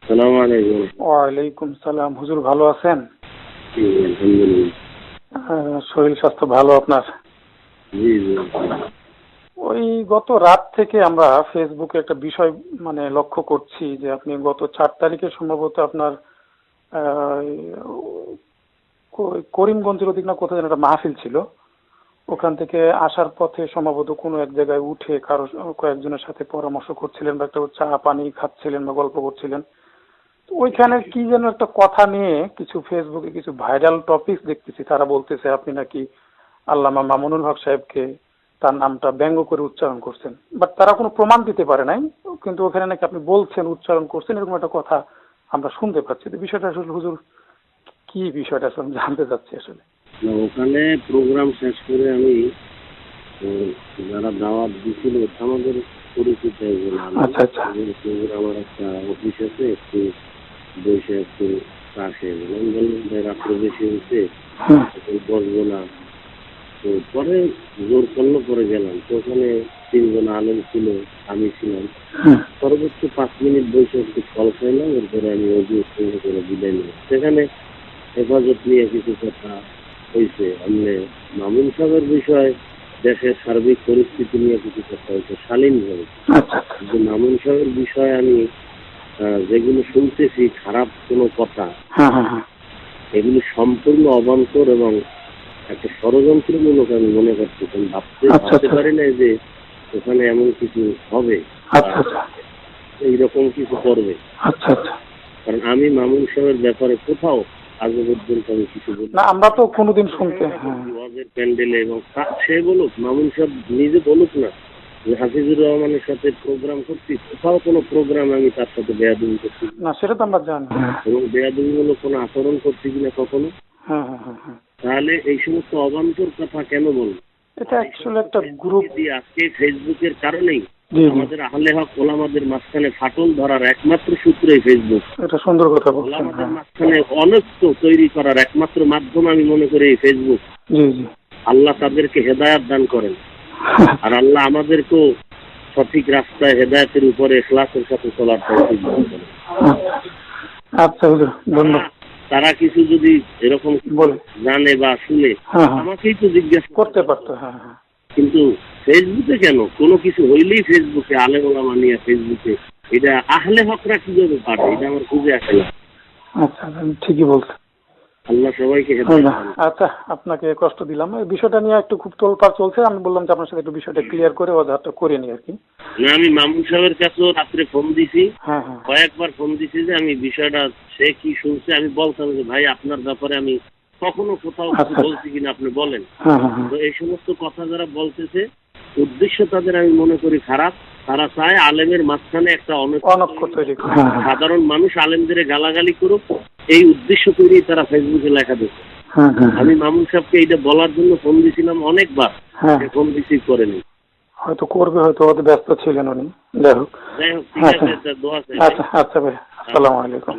আসসালামু আলাইকুম। ওয়ালাইকুম সালাম। হুজুর ভালো আছেন? জি, আলহামদুলিল্লাহ। শরীর স্বাস্থ্য ভালো আপনার? জি জি। ওই গত রাত থেকে আমরা ফেসবুকে একটা বিষয় লক্ষ্য করছি যে আপনি গত 4 তারিখে সম্ভবত আপনার আহ, করিমগঞ্জের ওদিক না কোথায় যেন একটা মাহফিল ছিল। ওখান থেকে আসার পথে সম্ভবত কোনো এক জায়গায় উঠে কারো কয়েকজনের সাথে পরামর্শ করছিলেন বা একটা চা পানি খাচ্ছিলেন বা গল্প করছিলেন। তো ওইখানের কি যেন একটা কথা নিয়ে কিছু ফেসবুকে কিছু ভাইরাল টপিক দেখতেছি। তারা বলতেছে আপনি নাকি আল্লামা মামুনুল হক সাহেবকে তার নামটা ব্যঙ্গ করে উচ্চারণ করছেন, বাট তারা কোনো প্রমাণ দিতে পারে নাই। কিন্তু ওখানে নাকি আপনি বলছেন, উচ্চারণ করছেন, এরকম একটা কথা আমরা শুনতে পাচ্ছি। তো বিষয়টা আসলে হুজুর কি বিষয়টা আসলে জানতে চাচ্ছি আসলে। না, ওখানে প্রোগ্রাম শেষ করে আমি যারা দাওয়াত দিছিল আমাদের পরিচিত একজন আচ্ছা আচ্ছা। আমার একটা অফিস আছে, একটু বসে একটু চা খেয়ে গেলাম। বললাম ভাই রাত্রে বেশি হয়েছে, হুম এখন বসবো না। তো পরে জোর করলো, পরে গেলাম। তো ওখানে 3জন আলেম ছিল, আমি ছিলাম। হুম সর্বোচ্চ 5 মিনিট বসে একটু ফল খাইলাম, এরপরে আমি অজু করে বিদায় নিলাম। সেখানে হেফাজত নিয়ে কিছু কথা হয়েছে। আমলে মামুন সাহেবের বিষয়, দেশের সার্বিক পরিস্থিতি নিয়ে কিছু কথা হয়েছে শালীনভাবে। আচ্ছা আচ্ছা। কিন্তু মামুন সাহেবের বিষয়ে আমি যেগুলো শুনতেছি খারাপ কোনো কথা, হ্যাঁ হ্যাঁ হ্যাঁ। এগুলো সম্পূর্ণ অবান্তর এবং একটা ষড়যন্ত্রমূলক আমি মনে করছি। ভাবতে পারি না যে ওখানে এমন কিছু হবে, আচ্ছা আচ্ছা। এইরকম কিছু করবে। আচ্ছা আচ্ছা। কারণ আমি মামুন সাহেবের ব্যাপারে কোথাও আজ পর্যন্ত আমি কিছু বলি না, আমরা তো কোনোদিন শুনতে ওয়াজের প্যান্ডেলে, এবং সে বলুক, মামুন সাহেব নিজে বলুক না যে হাফিজুর রহমানের সাথে প্রোগ্রাম করছি, কোথাও কোনো প্রোগ্রাম আমি তার সাথে বেয়াদবি করছি না, সেটা তো আমরা জানি। এবং বেয়াদবিমূলক কোনো আচরণ করছি কিনা কখনো। হ্যাঁ হ্যাঁ হ্যাঁ হ্যাঁ। তাহলে এই সমস্ত অবান্তর কথা কেন বলবো? এটা অ্যাকচুয়ালি একটা গ্রুপ দিয়ে আজকে ফেসবুকের কারণেই জি জি। আমাদের আহলে হক ওলামাদের মাঝখানে ফাটল ধরার একমাত্র সূত্রই ফেসবুক। এটা সুন্দর কথা বলছেন। ওলামাদের মাঝখানে অনৈক্য তৈরি করার একমাত্র মাধ্যম আমি মনে করি এই ফেসবুক। জি জি। আল্লাহ তাদেরকে হেদায়াত দান করেন, আর আল্লাহ আমাদেরকেও সঠিক রাস্তায় হেদায়েতের উপরে ইখলাসের সাথে চলার তৌফিক দান করেন। আচ্ছা হুজুর, ধন্যবাদ। তারা কিছু যদি এরকম বলে জানে বা শুনে আমাকেই তো জিজ্ঞাসা করতে পারতো। হ্যাঁ হ্যাঁ। কিন্তু ফেসবুকে কেন? কোনো কিছু হইলেই ফেসবুকে, আলেম ওলামা নিয়ে ফেসবুকে, এটা আহলে হকরা কিভাবে পারে? এটা আমার খুঁজে আসে না। আচ্ছা, ঠিকই বলছেন। আল্লাহ সবাইকে হেদায়েত দান করুন। আচ্ছা, আপনাকে কষ্ট দিলাম। এই বিষয়টা নিয়ে একটু খুব তোলপাড় চলছে। আমি বললাম যে আপনার সাথে একটু বিষয়টা ক্লিয়ার করে ওজারটা করে নিই আর কি। না, আমি মামুন সাহেবের কাছেও রাত্রে ফোন দিছি, হ্যাঁ হ্যাঁ। কয়েকবার ফোন দিছি যে আমি বিষয়টা, সে কি শুনছে আমি বলতাম যে ভাই আপনার ব্যাপারে আমি কখনো কোথাও কিছু বলছি কিনা আপনি বলেন। তো এই সমস্ত কথা যারা বলতেছে, উদ্দেশ্য তাদের আমি মনে করি খারাপ। তারা চায় আলেমের মাঝখানে একটা অনৈক্য তৈরি করে, সাধারণ মানুষ আলেমদের গালাগালি করুক, এই উদ্দেশ্য তৈরি তারা ফেসবুকে লেখা দিচ্ছে। আমি মামুন সাহেবকে এইটা বলার জন্য ফোন দিয়েছিলাম অনেকবার, ফোন রিসিভ করেনি। হয়তো করবে, হয়তো ব্যস্ত ছিলেন উনি। যাই হোক, ঠিক আছে, দোয়া চাই। আচ্ছা আচ্ছা ভাই, আসসালামু আলাইকুম।